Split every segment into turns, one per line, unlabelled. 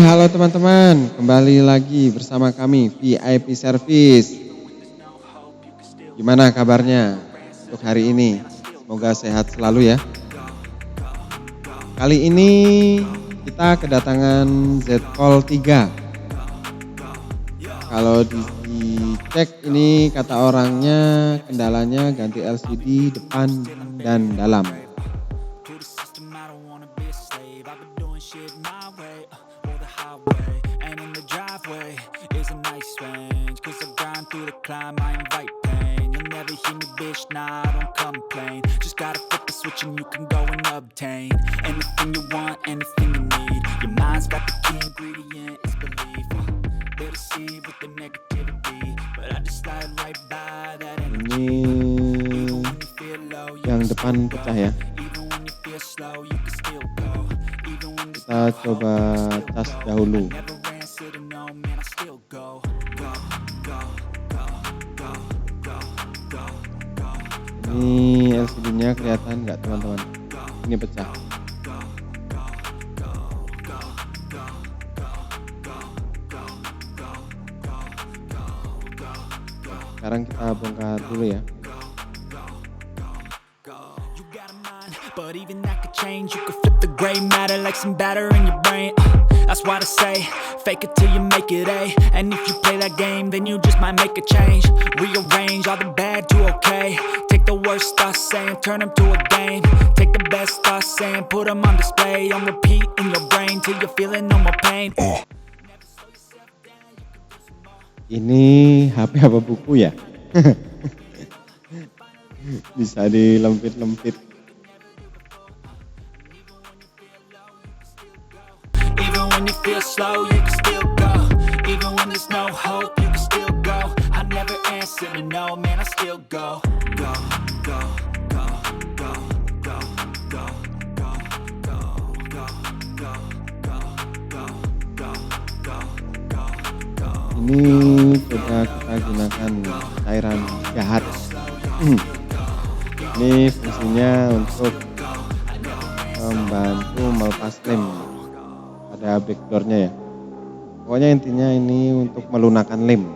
halo teman-teman, kembali lagi bersama kami VIP Service. Gimana kabarnya untuk hari ini? Semoga sehat selalu ya. Kali ini kita kedatangan Z-Call 3. Kalau dicek ini kata orangnya kendalanya ganti LCD depan dan dalam. Ini yang depan pecah ya. Kita coba cas dahulu. Ini LCD-nya kelihatan nggak teman-teman? Ini pecah. Sekarang kita bongkar dulu ya.
But even that could change. You could flip the gray matter like some batter in your brain. That's why I say, fake it till you make it A. And if you play that game, then you just might make a change. Rearrange all the bad to okay. Take the worst thoughts saying, turn them to a game. Take the best thoughts saying, put them on display. On repeat in your brain till you're feeling no more pain.
Ini HP apa buku ya? Bisa dilempit-lempit.
Even when you feel slow, you can still go. Even when there's no hope, you can still go. I never answer to no, man, I still go. Go, go, go, go, go, go, go, go, go, go, go, go, go, go.
Ini coba kita gunakan cairan jahat. Ini fungsinya untuk membantu melepas lem pada backdoornya ya. Pokoknya intinya ini untuk melunakkan lem.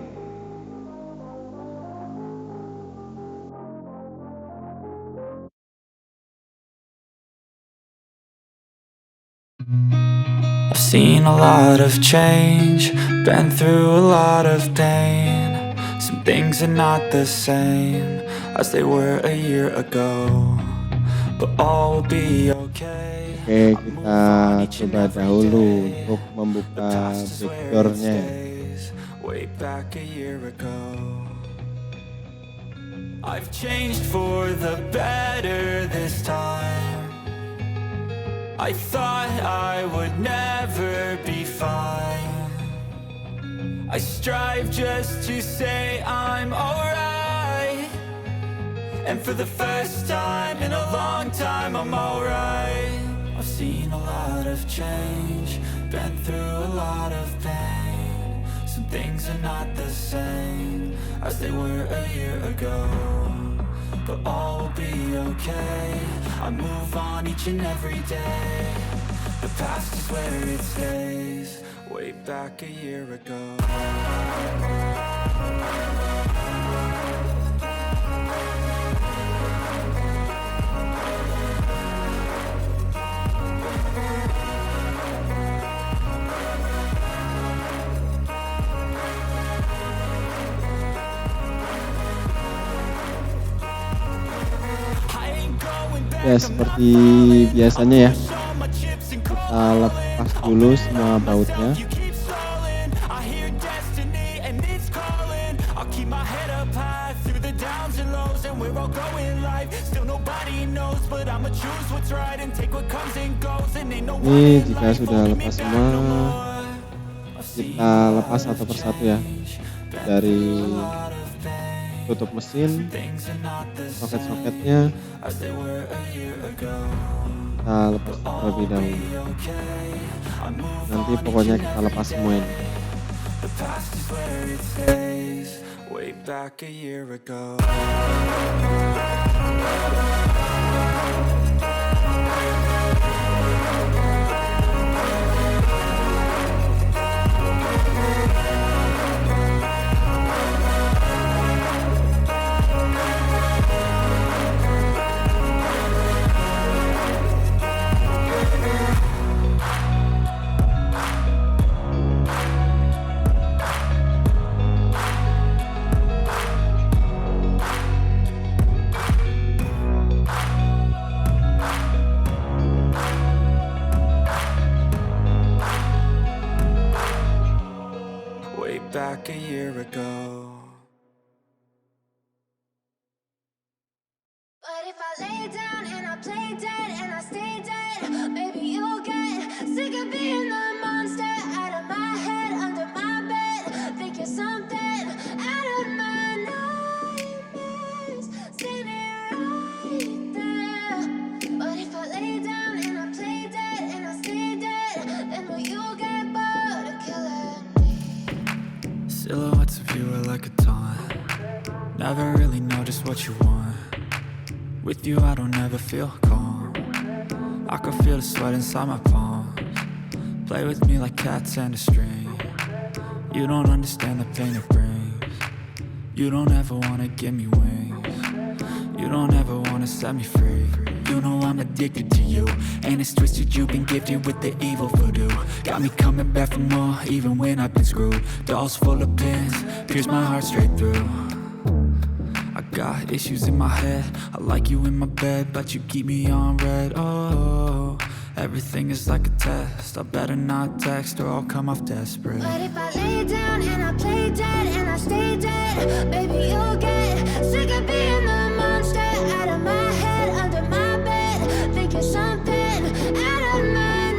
I've seen a lot of change, been through a lot of pain. Some things are not the same as they were a year ago, but all will be okay.
Oke, kita coba dahulu untuk membuka backdoornya.
Way back a year ago, I've changed for the better this time. I thought I would never be fine. I strive just to say I'm alright. And for the first time in a long time, I'm alright. I've seen a lot of change, been through a lot of pain. Some things are not the same as they were a year ago, but all will be okay. I move on each and every day. The past is where it stays. Way back a year ago.
Ya seperti biasanya ya, kita lepas dulu semua bautnya. Ini jika sudah lepas semua, kita lepas satu persatu ya, dari tutup mesin, soket-soketnya kita lepas terlebih dahulu. Nanti pokoknya kita lepas semua ini.
back a year ago.
But if I lay down and I play dead and I stay dead, maybe you'll get sick of being the monster out of my head, under my bed. Think you're something out of my nightmares, standing right there. But if I lay down and I play dead and I stay dead, then will you get bored of killing me?
Silhouettes of you are like a taunt. Never really know just what you want. With you I don't ever feel calm. I can feel the sweat inside my palms. Play with me like cats and a string. You don't understand the pain it brings. You don't ever wanna give me wings. You don't ever wanna set me free. You know I'm addicted to you, and it's twisted, you've been gifted with the evil voodoo. Got me coming back for more, even when I've been screwed. Dolls full of pins, pierce my heart straight through. I got issues in my head, I like you in my bed, but you keep me on red. Oh, everything is like a test, I better not text or I'll come off desperate.
But if I lay down and I play dead and I stay dead, maybe you'll get sick of being the monster out of my head, under my bed. Think you're something out of my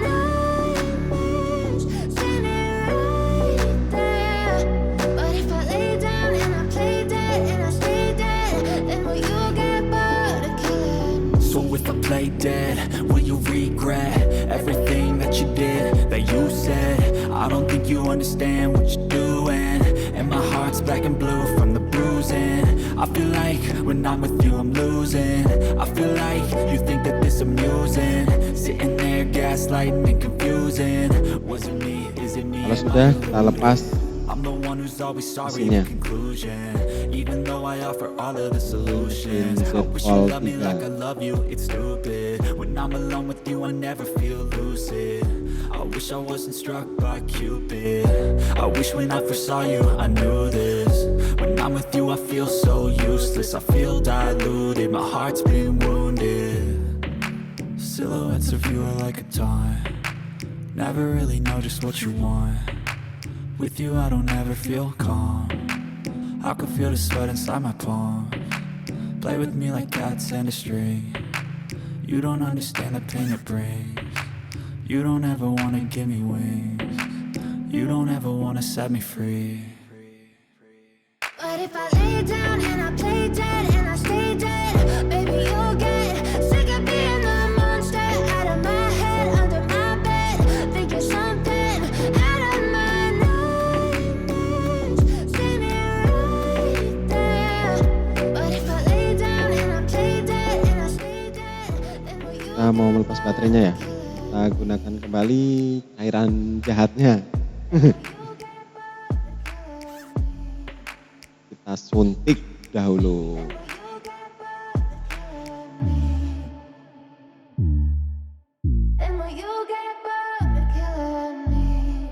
nightmares, standing right there. But if I lay down and I play dead and I stay dead, then will you get bored of killing me?
So if I play dead, will you regret everything that you did, that you said? I don't think you understand what you're doing, and my heart's black and blue from the bruising. I feel like when I'm with you I'm losing. I feel like you think that this amusing, sitting there gaslighting and confusing. Was it me? Is it me?
Kalau sudah, kita lepas
I'm the one who's always sorry
mesinnya.
in conclusion. Even though I offer all of the solutions, I
Set
wish you
all
loved me
3.
like I love you, it's stupid. When I'm alone with you I never feel lucid. I wish I wasn't struck by Cupid. I wish when I first saw you I knew this. When I'm with you I feel so useless, I feel diluted, my heart's been wounded. Silhouettes of you are like a taunt. Never really know just what you want. With you I don't ever feel calm. I can feel the sweat inside my palms. Play with me like cats and a string. You don't understand the pain it brings. You don't ever wanna give me wings. You don't ever wanna set me free.
But if I lay down and I play dead and I stay dead, maybe you'll get sick of being the monster out of my head, under my bed. Think you're something out of my nightmares, standing right there. But if I lay down and I play dead and I stay dead, then will you
Kita mau melepas baterainya ya. Kita gunakan kembali cairan jahatnya. Kita suntik dahulu.
And will you get bored of killing me?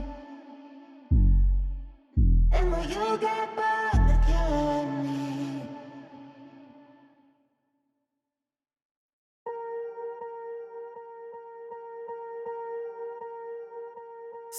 And will you get bored of killing me?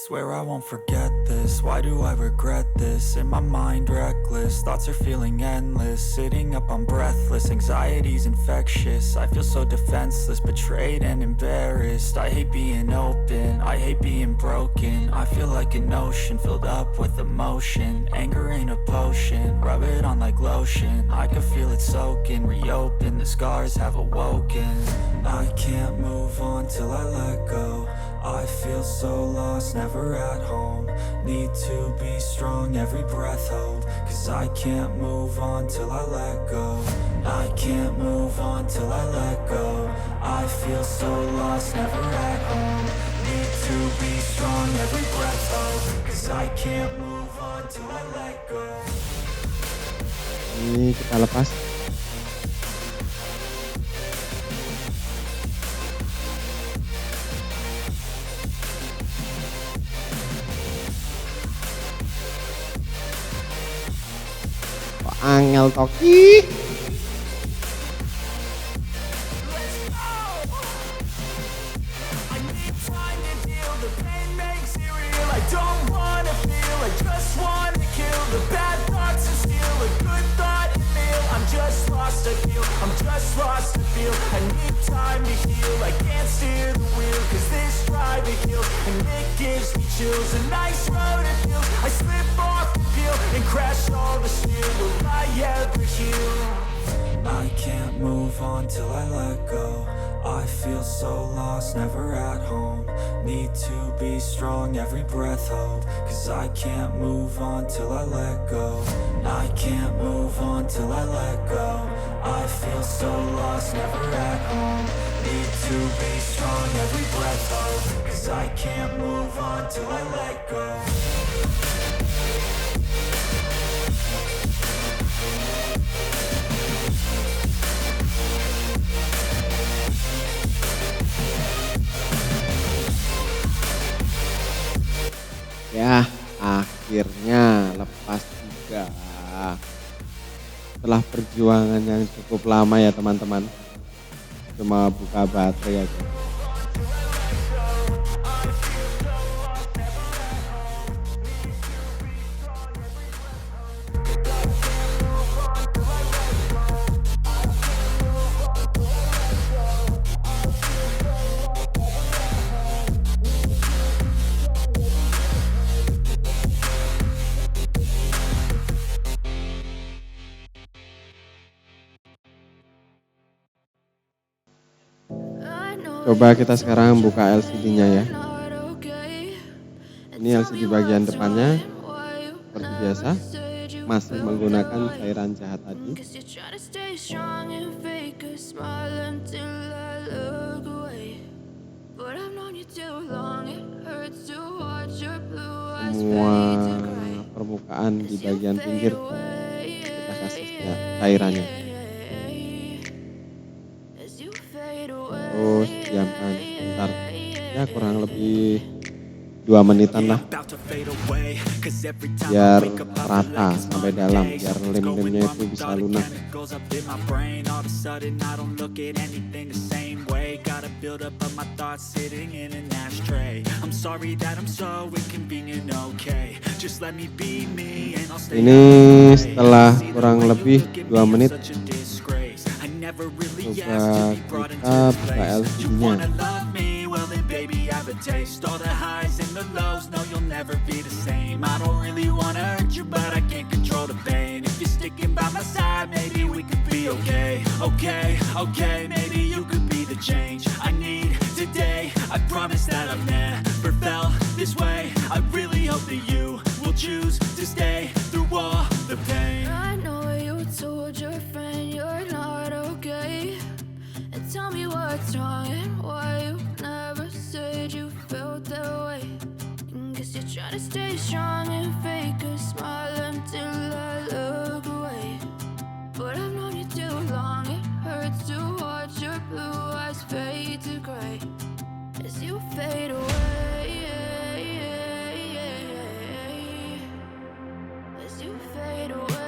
Swear I won't forget this, why do I regret this? In my mind reckless, thoughts are feeling endless. Sitting up I'm breathless, anxiety's infectious. I feel so defenseless, betrayed and embarrassed. I hate being open, I hate being broken. I feel like an ocean filled up with emotion. Anger ain't a potion, rub it on like lotion. I can feel it soaking, reopen, the scars have awoken. I can't move on till I let go. I feel so lost, never at home. Need to be strong, every breath hold. Cause I can't move on till I let go. I can't move on till I let go. I feel so lost, never at home. Need to be strong, every breath hold. Cause I can't move on till I let go.
Ini kita lepas. Angel Toki.
I don't wanna feel, I just wanna kill. rush, lost the feel. I need time to heal, I can't steer the wheel, cause this drive it kills, and it gives me chills. A nice road it feels, I slip off the peel and crash all the steel. Will I ever heal? I can't move on till I let go. I feel so lost, never at home. Need to be strong, every breath hold, cause I can't move on till I let go. I can't move on till I let go. I feel so lost, never at home. Need to be strong, every breath hold, cause I can't move on till I let go.
Ya, akhirnya lepas juga. Setelah perjuangan yang cukup lama ya teman-teman. Cuma buka baterai aja. Coba kita sekarang buka LCD-nya ya. Ini LCD bagian depannya seperti biasa masih menggunakan cairan jahat tadi. Semua permukaan di bagian pinggir kita kasih cairannya. Terus diamkan sebentar, ya kurang lebih 2 menitan lah, biar rata sampai dalam, biar lem-lemnya itu bisa lunak. Ini setelah kurang lebih 2 menit coba kita buka LCD-nya.
Tell me what's wrong and why you never said you felt that way. Guess you're trying to stay strong and fake a smile until I look away. But I've known you too long, it hurts to watch your blue eyes fade to gray as you fade away. As you fade away.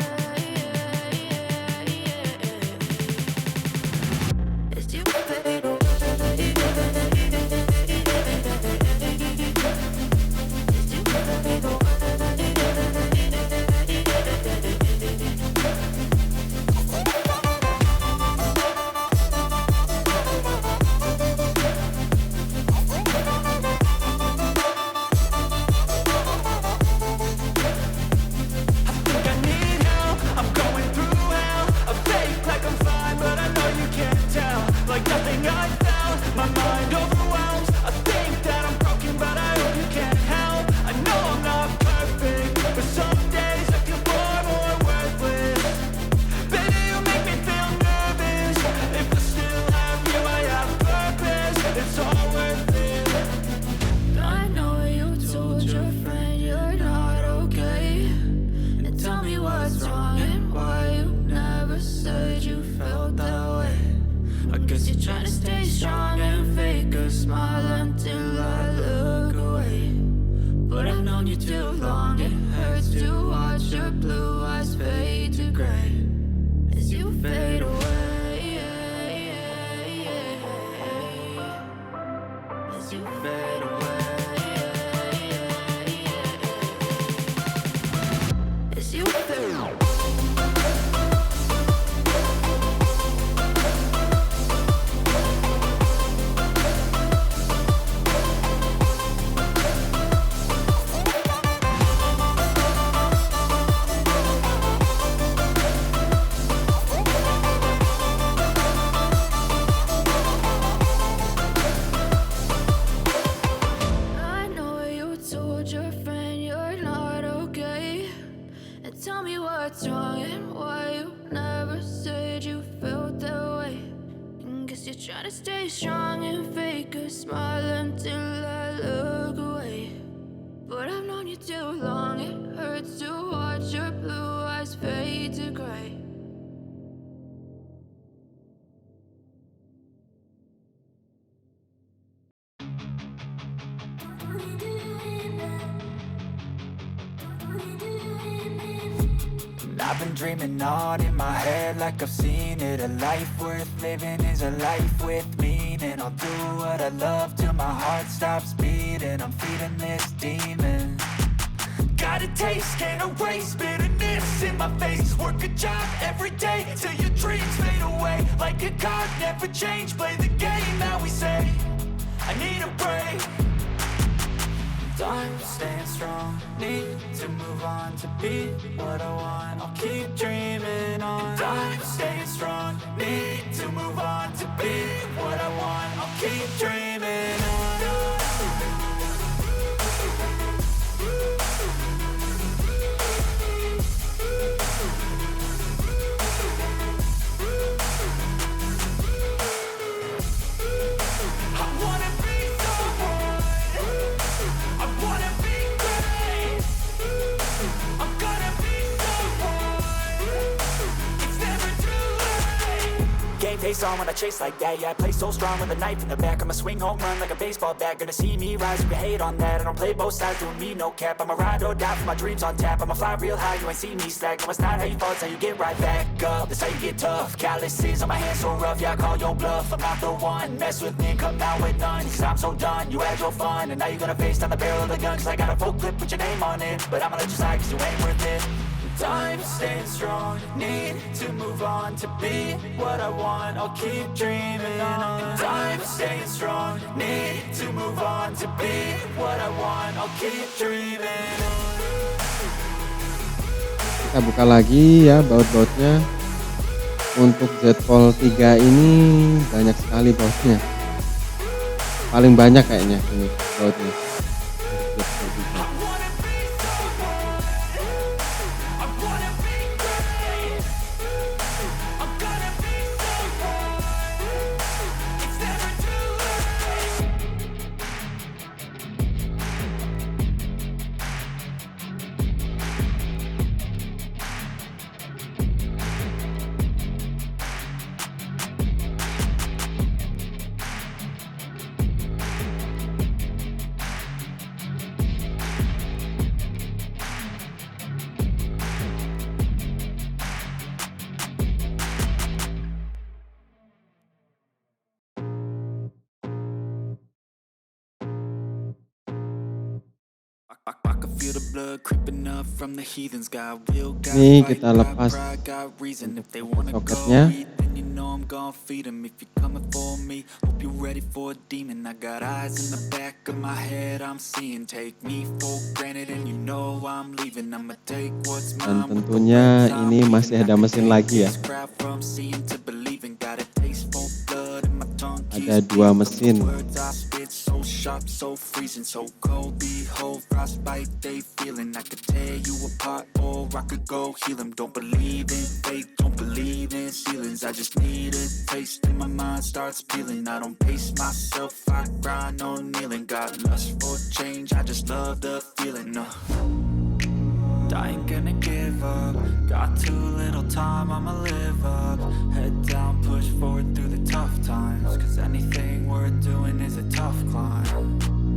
what's wrong and why you never said you felt that way. Guess you're trying to stay strong and fake a smile until I look away. But I've known you too long, it hurts to watch your blue eyes fade to gray.
I've been dreaming on in my head like I've seen it. A life worth living is a life with meaning. I'll do what I love till my heart stops beating. I'm feeding this demon. Got a taste, can't erase bitterness in my face. Work a job every day till your dreams fade away. Like a card, never change, play the game that we say. I need a break. I'm staying strong, need to move on to be what I want. I'll keep dreaming on. I'm staying strong, need to move on to be what I want. I'll keep dreaming on. Face on when I chase like that, yeah, I play so strong with a knife in the back. I'ma swing home run like a baseball bat. Gonna see me rise, you can hate on that. I don't play both sides, doing me no cap. I'ma ride or die for my dreams on tap. I'ma fly real high, you ain't see me slack. No, it's not how you fall, it's how you get right back up. That's how you get tough. Calluses on my hands so rough, yeah, I call your bluff. I'm not the one, mess with me and come out with none. Cause I'm so done, you had your fun. And now you're gonna face down the barrel of the gun. Cause I got a full clip, put your name on it. But I'ma let you slide cause you ain't worth it. I'm staying strong, need to move on to be what I want. I'll keep dreaming on. I'm staying strong, need to move on to be what I want. I'll keep dreaming on.
Kita buka lagi ya baut-bautnya. Untuk Z-Fold 3 ini banyak sekali bautnya. Paling banyak kayaknya ini bautnya. Ini kita lepas soketnya. Dan tentunya ini masih ada mesin lagi ya. Ada 2 mesin. Sharp, so freezing, so cold. Behold, frostbite, they feeling. I could tear you apart, or I could go heal them. Don't believe in fate, don't believe in ceilings. I just need a taste, and my mind starts peeling. I don't pace myself, I grind on kneeling. Got lust for change, I just love the feeling. I ain't gonna give up. Got too little time, I'ma live up. Head down, push forward through the tough times. Cause anything worth doing is a tough climb.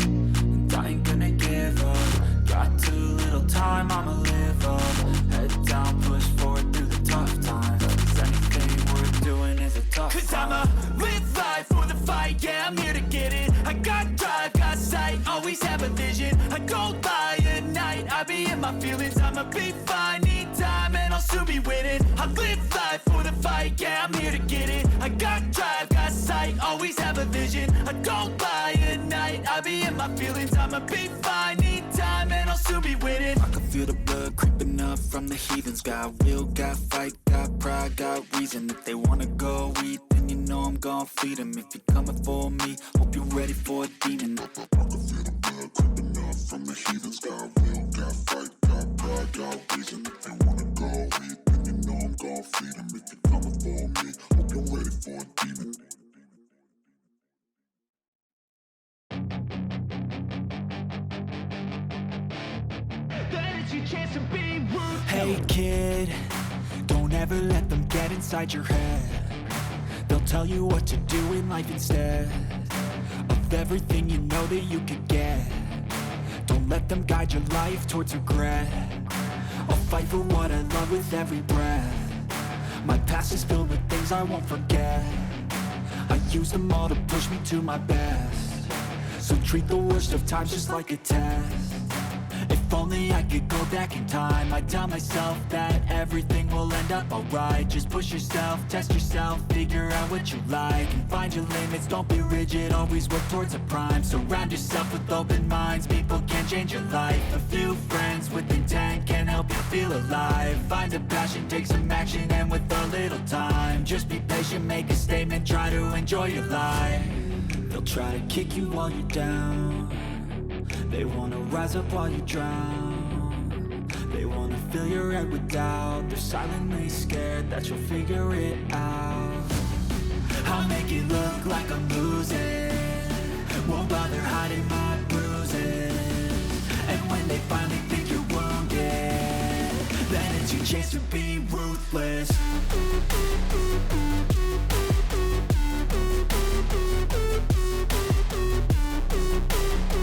And I ain't gonna give up. Got too little time, I'ma live up. Head down, push forward through the tough times. Cause anything worth doing is a tough climb. Cause I'ma live life for the fight, yeah, I'm here to get it. I got drive, got sight, always have a vision. I go by at night, I be in my feelings. I'ma be fine, need time and I'll soon be winning. I live life for the fight, yeah, I'm here to get it. I got drive, got sight, always have a vision. I go by at night, I be in my feelings. I'ma be fine, need time and I'll soon be winning. I can feel the blood creeping up from the heathens. Got will, got fight, got pride, got reason. If they wanna go eat, then you know I'm gon' feed them. If you're coming for me, hope you're ready for a demon. I can feel the blood creeping up from the heathens. Got will, got fight, got pride, got reason. If they wanna go eat, Hey kid, don't ever let them get inside your head. They'll tell you what to do in life instead of everything you know that you could get. Don't let them guide your life towards regret. I'll fight for what I love with every breath. My past is filled with things I won't forget. I use them all to push me to my best. So treat the worst of times just like a test. If only I could go back in time, I'd tell myself that everything will end up alright. Just push yourself, test yourself, figure out what you like, and find your limits, don't be rigid, always work towards a prime. Surround yourself with open minds, people can change your life. A few friends with intent can help you feel alive. Find a passion, take some action, and with a little time, just be patient, make a statement, try to enjoy your life. They'll try to kick you while you're down. They wanna rise up while you drown. They wanna fill your head with doubt. They're silently scared that you'll figure it out. I'll make it look like I'm losing, won't bother hiding my bruises. And when they finally think you're wounded, then it's your chance to be ruthless.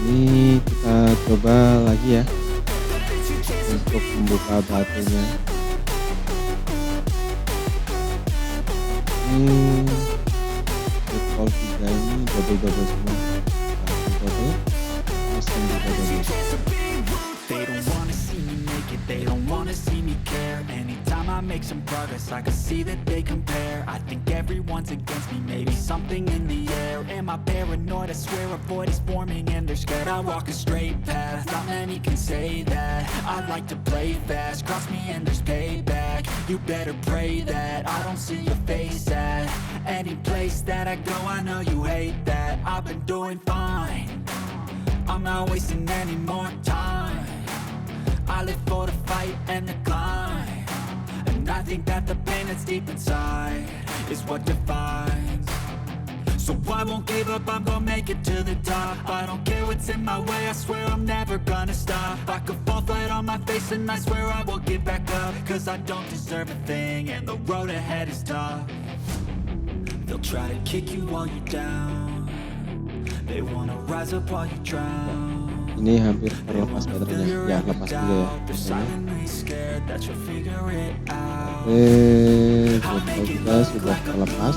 Ini kita coba lagi ya untuk membuka batunya. Ini default 3 ini double semua. Double, langsung double.
They don't wanna see me make it, they don't wanna see me care. Anytime I make some progress, I can see that they compare. I think everyone's against me, maybe something in the air. Am I paranoid? I swear a void is forming and they're scared. I walk a straight path, not many can say that. I like to play fast, cross me and there's payback. You better pray that I don't see your face at any place that I go. I know you hate that. I've been doing fine, I'm not wasting any more time. I live for the fight and the climb, and I think that the pain that's deep inside is what defines. So I won't give up, I'm gonna make it to the top. I don't care what's in my way, I swear I'm never gonna stop. I could fall flat on my face and I swear I will get back up, cause I don't deserve a thing and the road ahead is tough. They'll try to kick you while you're down. They wanna rise up while you drown.
Ini hampir terlepas baterainya. Ya, lepas dulu ya. Oke, kita sudah terlepas.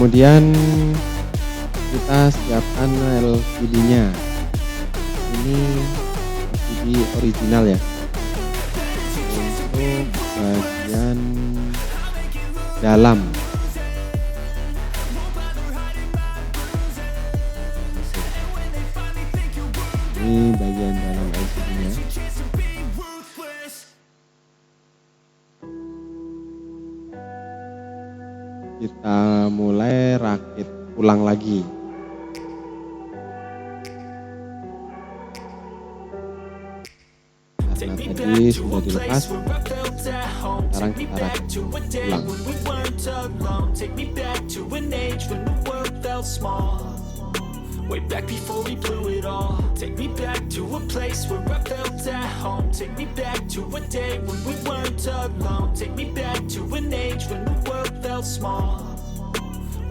Kemudian kita siapkan LCD-nya. Ini LCD original ya. Untuk bagian dalam. Ini bagian dalam LCD-nya. Kita mulai rakit ulang lagi. Karena tadi sudah dilepas, sekarang kita rakit ulang.
Way back before we blew it all. Take me back to a place where I felt at home. Take me back to a day when we weren't alone. Take me back to an age when the world felt small.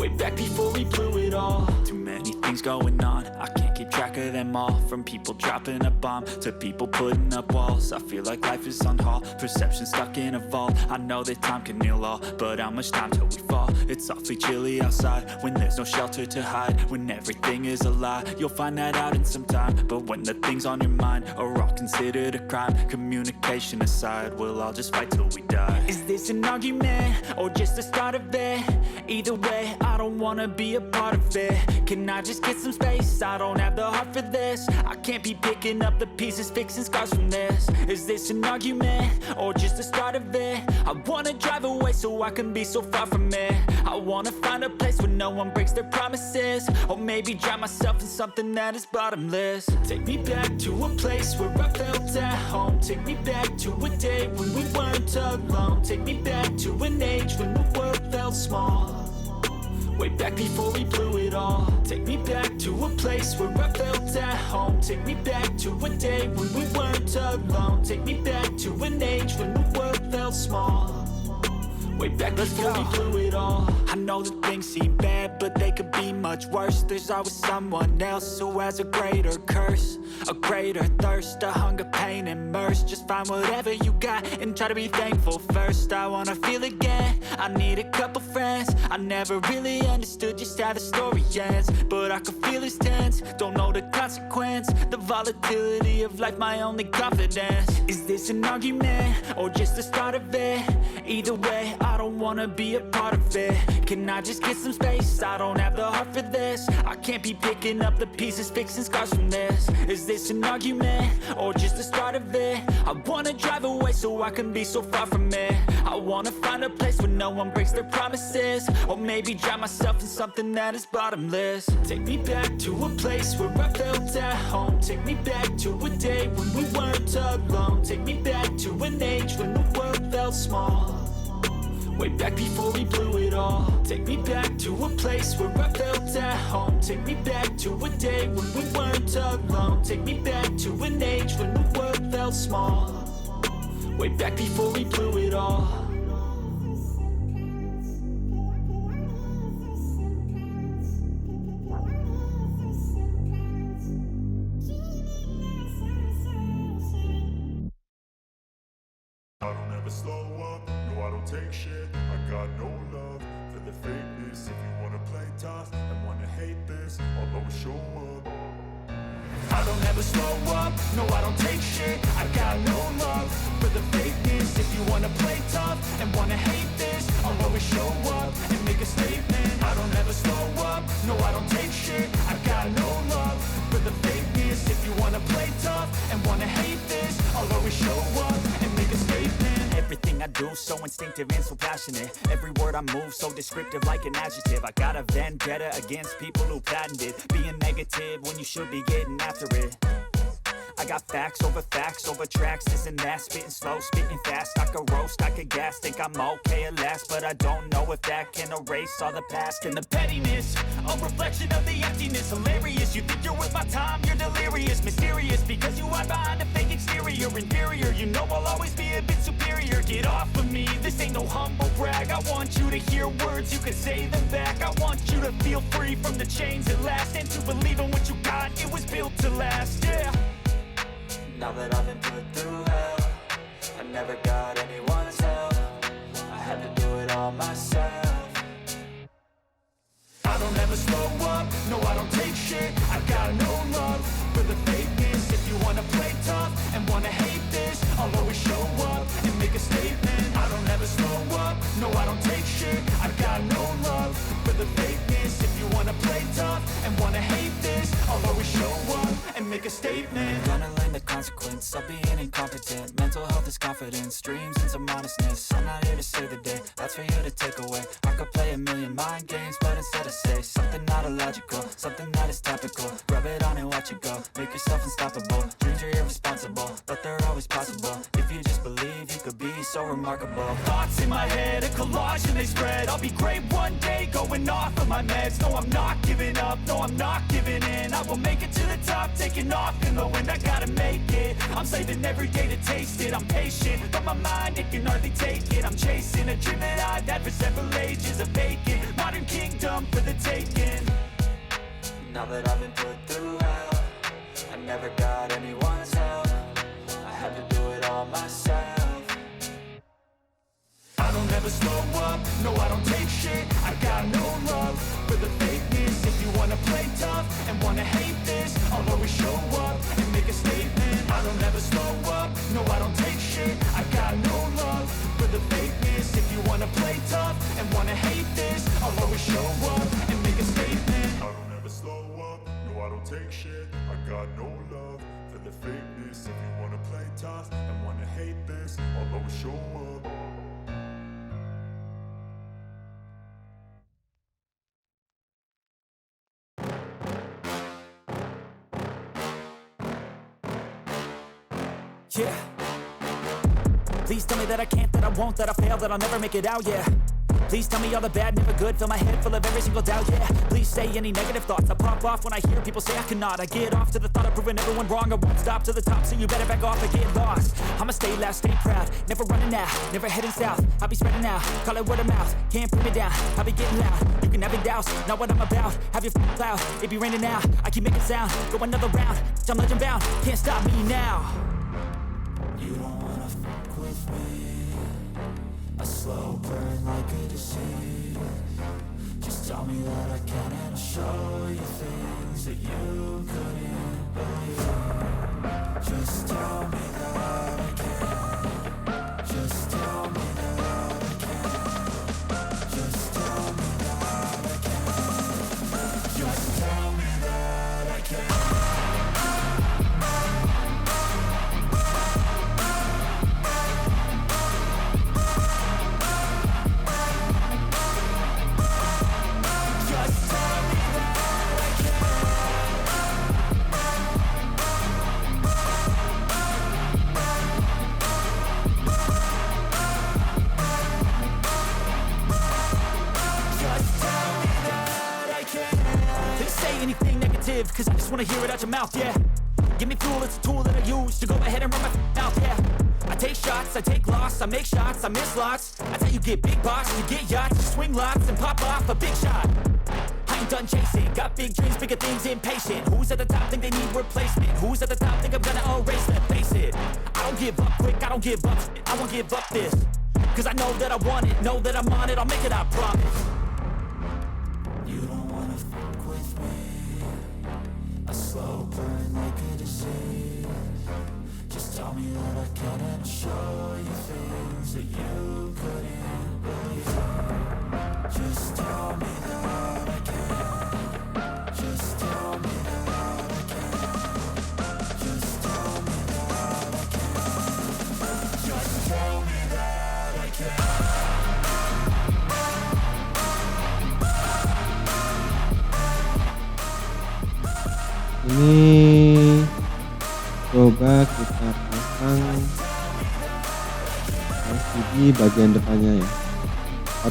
Way back before we blew it all. Too many things going on, I can't keep track of them all. From people dropping a bomb to people putting up walls. I feel like life is on hold, perception stuck in a vault. I know that time can heal all, but how much time till we fall? It's awfully chilly outside when there's no shelter to hide. When everything is a lie, you'll find that out in some time. But when the things on your mind are all considered a crime, communication aside, we'll all just fight till we die. Is this an argument or just the start of it? Either way, I don't wanna be a part of it. Can I just
just get some space. I don't have the heart for this. I can't be picking up the pieces, fixing scars from this. Is this an argument, or just the start of it? I wanna drive away so I can be so far from it. I wanna find a place where no one breaks their promises, or maybe drown myself in something that is bottomless. Take me back to a place where I felt at home. Take me back to a day when we weren't alone. Take me back to an age when the world felt small, way back before we blew it all. Take me back to a place where I felt at home. Take me back to a day when we weren't alone. Take me back to an age when the world felt small, way back before we blew it all. I know that things seem bad, but they could be much worse. There's always someone else who has a greater curse, a greater thirst, a hunger, pain, and mercy. Just find whatever you got and try to be thankful first. I wanna feel again, I need a couple friends. I never really understood just how the story ends, but I can feel it's tense, don't know the consequence. The volatility of life, my only confidence. Is this an argument, or just the start of it? Either way, I don't wanna be a part of it. Can I just get some space? I don't have the heart for this. I can't be picking up the pieces, fixing scars from this. Is this an argument, or just the start of it? I wanna drive away so I can be so far from it. I wanna find a place where no one breaks their promises, or maybe drown myself in something that is bottomless. Take me back to a place where I felt at home. Take me back to a day when we weren't alone. Take me back to an age when the world felt small, way back before we blew it all. Take me back to a place where I felt at home. Take me back to a day when we weren't alone. Take me back to an age when the world felt small, way back before we blew it all.
I don't ever slow up, no I don't take shit. I got no love for the fakeness. If you wanna play tough and wanna hate this, I'll always show up.
I don't ever slow up, no I don't take shit. I got no love for the fakeness. If you wanna play tough and wanna hate this, I'll always show up and make a statement. I don't ever slow up, no I don't take shit. I got no love for the fakeness. If you wanna play tough and wanna hate this, I'll always show up and make a statement. Everything I do so instinctive and so passionate. Every word I move so descriptive like an adjective. I got a vendetta against people who patented being negative when you should be getting after it. I got facts over tracks, this and that. Spitting slow, spitting fast. I could roast, I could gas. Think I'm okay at last, but I don't know if that can erase all the past. And the pettiness, a reflection of the emptiness. Hilarious, you think you're worth my time, you're delirious. Mysterious, because you hide behind a fake exterior. Inferior, you know I'll always be a bit superior. Get off of me, this ain't no humble brag. I want you to hear words, you can say them back. I want you to feel free from the chains at last, and to believe in what you got, it was built to last, yeah. Now that I've been put through hell, I never got anyone's help. I had to do it all myself. I don't ever slow up, no I don't take shit. I got no love for the fakeness. If you wanna play tough and wanna hate this, I'll always show up and make a statement. I don't ever slow up, no I don't take shit. I got no love for the fakeness. If you wanna play tough and wanna hate this, I'll always show up and make a statement. Gonna learn the consequence of being incompetent. Mental health is confidence, dreams and some honestness. I'm not here to save the day, that's for you to take away. I could play a million mind games, but instead I say something not illogical, something that is topical. Rub it on and watch it go, make yourself unstoppable. Dreams are irresponsible, but they're always possible. If you just believe, you could be so remarkable. Thoughts in my head, a collage and they spread. I'll be great one day, going off of my meds. No, I'm not giving up, no, I'm not giving in. I will make it to the top, taking off in the wind. I gotta make it, I'm saving every day to taste it. I'm patient, but my mind, it can hardly take it. I'm chasing a dream that I've had for several ages. A vacant, modern kingdom for the taking. Now that I've been put through hell, I never got anyone's help. I had to do it all myself. I don't ever slow up, no I don't take shit. I got no love for the fakeness. If you wanna play tough and wanna hate this, I'll always show up and make a statement. I don't ever slow up, no I don't take shit. I got no love for the fakeness. If you wanna play tough and wanna hate this, I'll always show up and make a statement.
I don't ever slow up, tough and wanna hate this, I'll always show up.
Yeah. Please tell me that I can't, that I won't, that I fail, that I'll never make it out, yeah. Please tell me all the bad, never good, fill my head full of every single doubt, yeah. Please say any negative thoughts, I pop off when I hear people say I cannot. I get off to the thought of proving everyone wrong, I won't stop to the top, so you better back off and get lost. I'ma stay loud, stay proud, never running out, never heading south. I'll be spreading out, call it word of mouth, can't put me down, I'll be getting loud. You can have it douse, not what I'm about, have your cloud, it be raining now. I keep making sound, go another round, I'm legend bound, can't stop me now. You don't wanna fuck with me, a slow burn like a disease. Just tell me that I can and I'll show you things that you couldn't believe. Just tell me that I can. Just tell me that I can. Just tell me that I can. Just tell me that I can. Anything negative, cause I just wanna hear it out your mouth, yeah. Give me fuel, it's a tool that I use to go ahead and run my mouth, yeah. I take shots, I take loss, I make shots, I miss lots. That's how you get big box, you get yachts, you swing lots and pop off a big shot. I ain't done chasing, got big dreams, bigger things, impatient. Who's at the top think they need replacement? Who's at the top think I'm gonna erase, let's face it. I don't give up quick, I don't give up, I won't give up this. Cause I know that I want it, know that I'm on it, I'll make it, I promise. You don't wanna fuck with me, a slow burn like a disease. Just tell me that I can and I'll show you things that you couldn't believe. Just tell me that I can. Just tell me that I can. Just tell me that I can. Just tell me that I can.
Ini coba kita pasang LCD bagian depannya ya,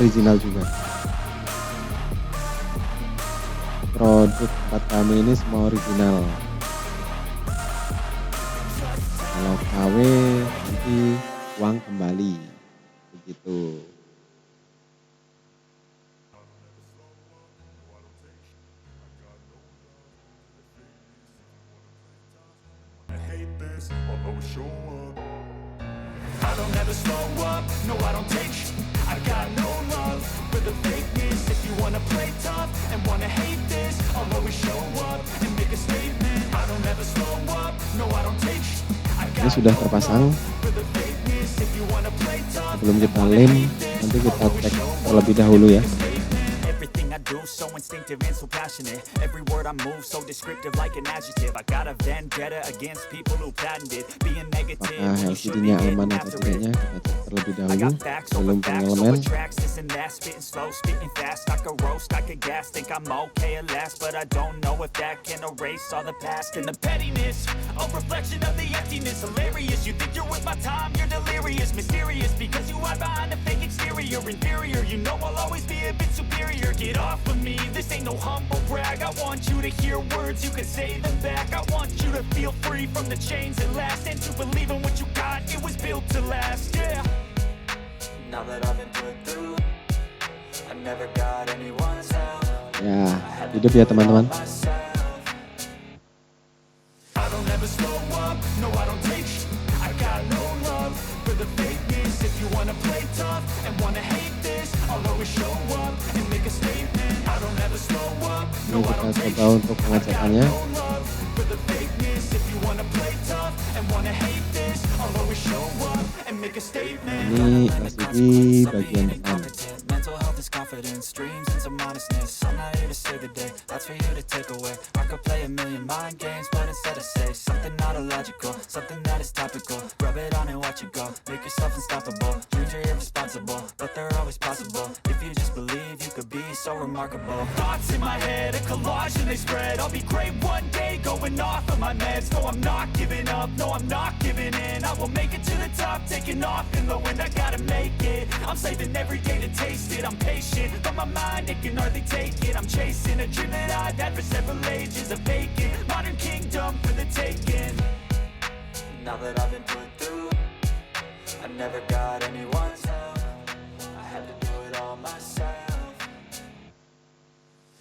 original juga. Produk tempat kami ini semua original. Kalau KW nanti uang kembali, begitu.
I'll always show up.
I don't ever slow up, no I don't take I got no love for the fakeness. If you wanna play tough and wanna hate this, I'll always show up and make a statement. I don't ever slow up, no I don't take
Ini sudah terpasang. Sebelum kita lem, nanti kita tag terlebih dahulu ya.
So instinctive and so passionate. Every word I move so descriptive like an adjective. I got a vendetta against people who patented being negative.
Apakah LCD-nya aman atau tidaknya? Kita cek terlebih dahulu sebelum pengelemen.
Spitting slow, spitting fast. I could roast, I could gas. Think I'm okay at last, but I don't know if that can erase all the past and the pettiness. A reflection of the emptiness. Hilarious. You think you're worth my time? You're delirious, mysterious because you hide behind a fake exterior. Inferior. You know I'll always be a bit superior. Get off of me. This ain't no humble brag. I want you to hear words, you can say them back. I want you to feel free from the chains that last, and to believe in what you got, it was built to last, yeah. Now that I've been put through, I never got anyone's help.
Ya, hidup ya teman-teman.
I don't ever slow up, no I don't take I got no love for the fakeness. If you wanna play tough and wanna hate this, I'll always show up and make a statement.
Ini kita coba untuk pengecekannya. Ini LCD bagian depan.
confidence, dreams and some honestness. I'm not here to save the day, that's for you to take away. I could play a million mind games, but instead I say something not illogical, something that is topical. Rub it on and watch it go, make yourself unstoppable. Dreams are irresponsible, but they're always possible. If you just believe, you could be so remarkable. Thoughts in my head, a collage and they spread. I'll be great one day, going off of my meds. No, I'm not giving up, no, I'm not giving in. I will make it to the top, taking off in the wind. I gotta make it, I'm saving every day to taste it. I'm patient, but my mind, it can hardly take it. I'm chasing a dream that I've had for several ages. A vacant, modern kingdom for the taking. Now that I've been put through, I never got anyone's help. I had to do it all myself.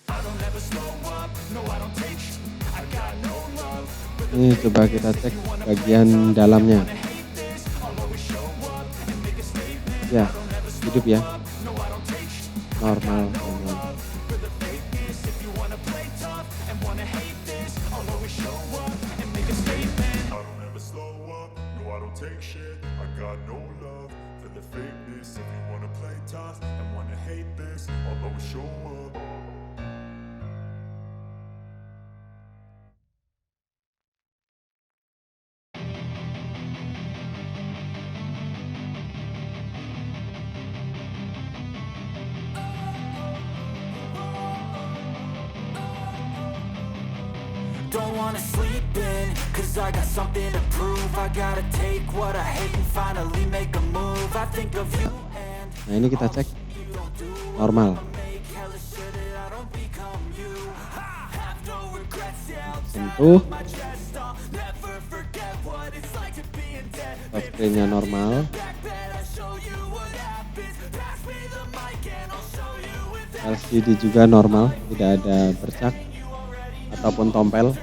I don't ever slow up, no I don't take sh- I got no love.
Ini coba kita cek bagian dalamnya. Ya, hidup ya. Normal.
Take shit, I got no love for the fakeness. If you wanna play tough and wanna hate this, I'll always show up.
Don't wanna sleep in, cause I got something to prove. I gotta take what I hate and finally make a move. I think of you and
Nah, ini kita cek normal. Sentuh. Touchscreen-nya normal. LCD juga normal, tidak ada bercak ataupun tompel.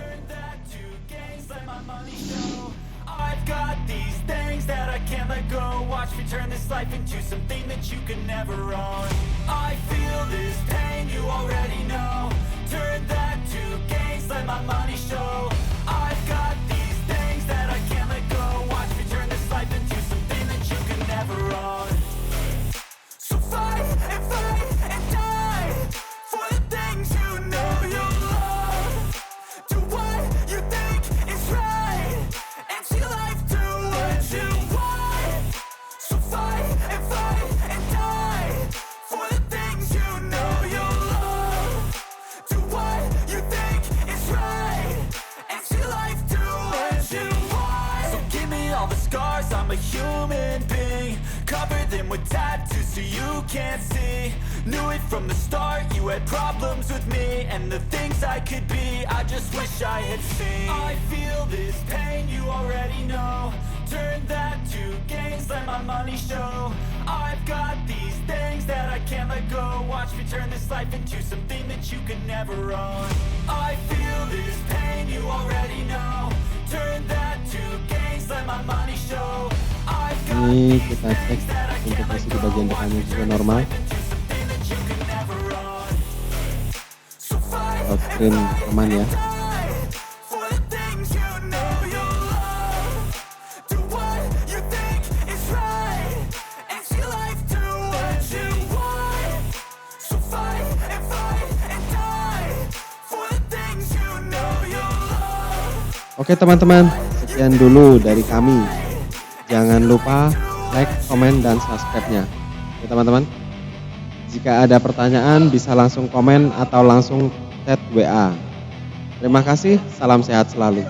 I'm a human being, cover them with tattoos so you can't see. Knew it from the start, you had problems with me and the things I could be, I just wish I had seen. I feel this pain, you already know. Turn that to gains, let my money show. I've got these things that I can't let go. Watch me turn this life into something that you could never own. I feel this pain, you already know. Turn that to gains, let my money show. Ini kita cek untuk posisi di bagian depannya juga normal. Touchscreen aman ya. Oke teman-teman, sekian dulu dari kami. Jangan lupa like, komen, dan subscribe-nya. Oke teman-teman, jika ada pertanyaan bisa langsung komen atau langsung chat WA. Terima kasih, salam sehat selalu.